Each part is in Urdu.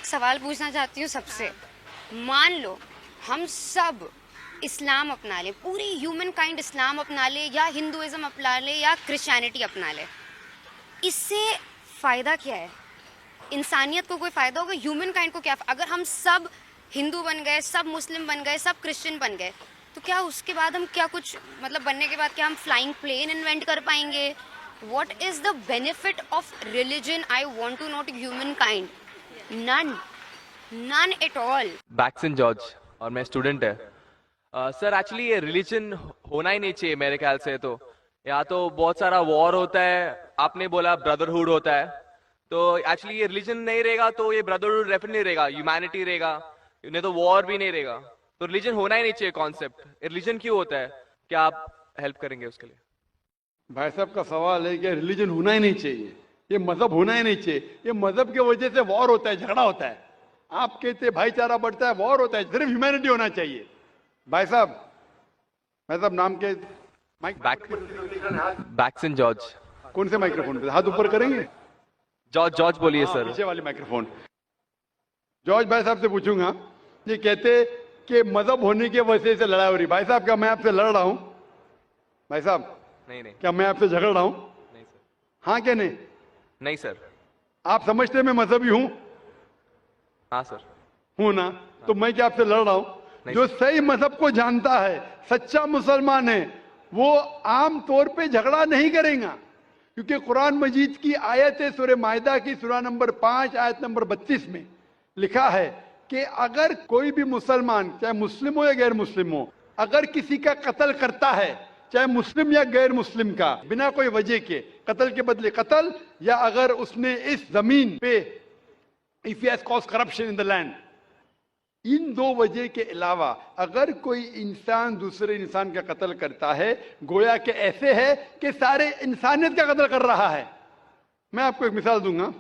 ایک سوال پوچھنا چاہتی ہوں سب سے. مان لو ہم سب اسلام اپنا لیں, پوری ہیومن کائنڈ اسلام اپنا لے یا ہندوازم اپنا لے یا کرسچینٹی اپنا لے, اس سے فائدہ کیا ہے؟ انسانیت کو کوئی فائدہ ہوگا؟ ہیومن کائنڈ کو کیا؟ اگر ہم سب ہندو بن گئے, سب مسلم بن گئے, سب کرسچن بن گئے, تو کیا اس کے بعد ہم کیا کچھ مطلب بننے کے بعد کیا ہم فلائنگ پلین انوینٹ کر پائیں گے؟ What is the benefit of religion? I want to know to humankind. None at all. بیکسن جارج اور میں اسٹوڈنٹ ہے. سر ایکچولی یہ ریلیجن ہونا ہی نہیں چاہیے میرے خیال سے. تو یا تو بہت سارا وار ہوتا ہے, آپ نے بولا بردرہڈ ہوتا ہے, تو ایکچولی یہ ریلیجن نہیں رہے گا تو یہ بردرہڈ ڈیفینیٹلی نہیں رہے گا, ہیومینٹی رہے گا, نہیں تو وار بھی نہیں رہے گا. تو ریلیجن ہونا ہی نہیں چاہیے کانسیپٹ. ریلیجن کیوں ہوتا ہے؟ کیا آپ ہیلپ کریں گے اس کے لیے؟ بھائی صاحب کا سوال ہے کہ ریلیجن ہونا ہی نہیں چاہیے, یہ مذہب ہونا ہی نہیں چاہیے. یہ مذہب کی وجہ سے وار ہوتا ہے, جھگڑا ہوتا ہے. آپ کہتے ہیں بھائی چارہ بڑھتا ہے, وار ہوتا ہے. صرف ہیومینٹی ہونا چاہیے. بھائی صاحب نام کے بیکسن جارج. کون سے مائکرو فون پہ ہاتھ اوپر کریں گے؟ جارج بولیے سر. پیچھے والے مائکرو فون. جارج بھائی صاحب سے پوچھوں گا, یہ کہتے کہ مذہب ہونے کی وجہ سے لڑائی ہو رہی. بھائی صاحب کیا میں آپ سے لڑ رہا ہوں؟ بھائی صاحب نہیں نہیں کیا میں آپ سے جھگڑ رہا ہوں؟ نہیں سر. ہاں کہ نہیں؟ نہیں سر. آپ سمجھتے ہیں میں مذہبی ہوں؟ ہاں سر. ہوں نا؟ تو میں کیا آپ سے لڑ رہا ہوں؟ جو صحیح مذہب کو جانتا ہے, سچا مسلمان ہے, وہ عام طور پہ جھگڑا نہیں کرے گا. کیونکہ قرآن مجید کی آیت ہے, سورہ مائدہ کی سورہ نمبر 5 آیت نمبر 32 میں لکھا ہے کہ اگر کوئی بھی مسلمان, چاہے مسلم ہو یا غیر مسلم ہو, اگر کسی کا قتل کرتا ہے, چاہے مسلم یا غیر مسلم کا, بنا کوئی وجہ کے, قتل کے بدلے قتل, یا اگر اس نے اس زمین پہ if he has caused corruption in the land, ان دو وجہ کے علاوہ اگر کوئی انسان دوسرے انسان کا قتل کرتا ہے, گویا کہ ایسے ہے کہ سارے انسانیت کا قتل کر رہا ہے. میں آپ کو ایک مثال دوں گا.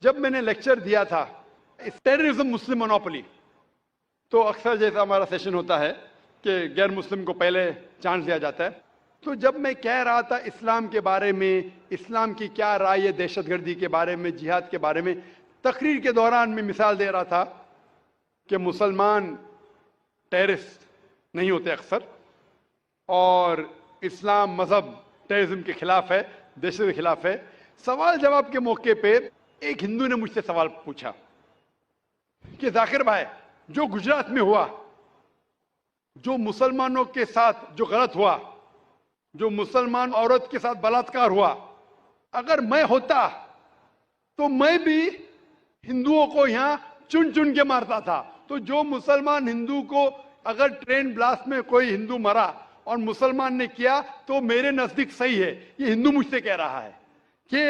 جب میں نے لیکچر دیا تھا ٹیررزم مسلم مونوپولی, تو اکثر جیسا ہمارا سیشن ہوتا ہے کہ غیر مسلم کو پہلے چانس دیا جاتا ہے, تو جب میں کہہ رہا تھا اسلام کے بارے میں, اسلام کی کیا رائے ہے دہشت گردی کے بارے میں, جہاد کے بارے میں, تقریر کے دوران میں مثال دے رہا تھا کہ مسلمان ٹیررسٹ نہیں ہوتے اکثر, اور اسلام مذہب ٹیررزم کے خلاف ہے, دہشت کے خلاف ہے. سوال جواب کے موقع پہ ایک ہندو نے مجھ سے سوال پوچھا کہ ذاکر بھائی, جو گجرات میں ہوا, جو مسلمانوں کے ساتھ جو غلط ہوا, جو مسلمان عورت کے ساتھ بلاತ್کار ہوا, اگر میں ہوتا تو میں بھی ہندوؤں کو یہاں چن چن کے مارتا تھا. تو جو مسلمان ہندو کو, اگر ٹرین بلاسٹ میں کوئی ہندو مرا اور مسلمان نے کیا تو میرے نزدیک صحیح ہے. یہ ہندو مجھ سے کہہ رہا ہے کہ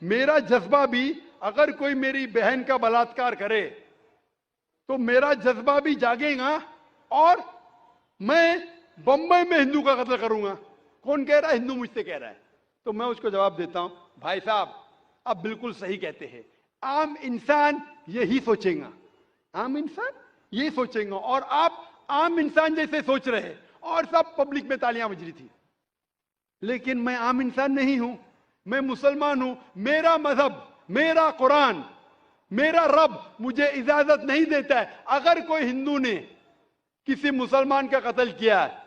میرا جذبہ بھی, اگر کوئی میری بہن کا بلاತ್کار کرے تو میرا جذبہ بھی جاگے گا اور میں بمبئی میں ہندو کا قتل کروں گا. کون کہہ رہا ہے؟ ہندو مجھ سے کہہ رہا ہے. تو میں اس کو جواب دیتا ہوں, بھائی صاحب آپ بالکل صحیح کہتے ہیں. عام انسان یہی سوچیں گا, عام انسان یہی سوچیں گا, اور آپ عام انسان جیسے سوچ رہے, اور سب پبلک میں تالیاں بج رہی تھی. لیکن میں عام انسان نہیں ہوں, میں مسلمان ہوں. میرا مذہب, میرا قرآن, میرا رب مجھے اجازت نہیں دیتا ہے. اگر کوئی ہندو نے کسی مسلمان کا قتل کیا ہے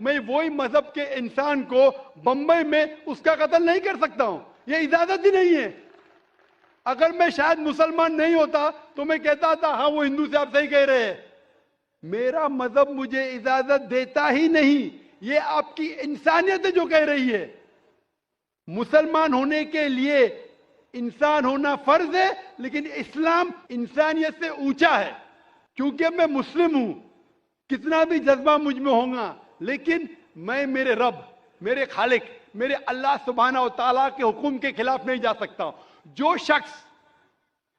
میں وہی مذہب کے انسان کو بمبئی میں اس کا قتل نہیں کر سکتا ہوں. یہ اجازت ہی نہیں ہے. اگر میں شاید مسلمان نہیں ہوتا تو میں کہتا تھا ہاں وہ ہندو سے آپ صحیح کہہ رہے ہیں. میرا مذہب مجھے اجازت دیتا ہی نہیں. یہ آپ کی انسانیت ہے جو کہہ رہی ہے. مسلمان ہونے کے لیے انسان ہونا فرض ہے, لیکن اسلام انسانیت سے اونچا ہے. کیونکہ میں مسلم ہوں, کتنا بھی جذبہ مجھ میں ہوگا, لیکن میں میرے رب, میرے خالق, میرے اللہ سبحانہ و تعالیٰ کے حکم کے خلاف نہیں جا سکتا ہوں. جو شخص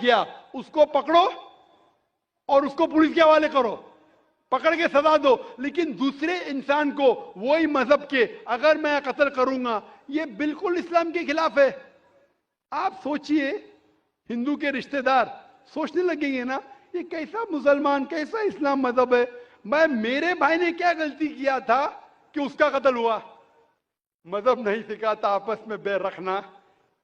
کیا اس کو پکڑو اور اس کو پولیس کے حوالے کرو, پکڑ کے سزا دو. لیکن دوسرے انسان کو وہی مذہب کے اگر میں قتل کروں گا, یہ بالکل اسلام کے خلاف ہے. آپ سوچئے, ہندو کے رشتہ دار سوچنے لگیں گے نا, یہ کیسا مسلمان, کیسا اسلام مذہب ہے. میرے بھائی نے کیا غلطی کیا تھا کہ اس کا قتل ہوا؟ مذہب نہیں سکھاتا آپس میں بیر رکھنا,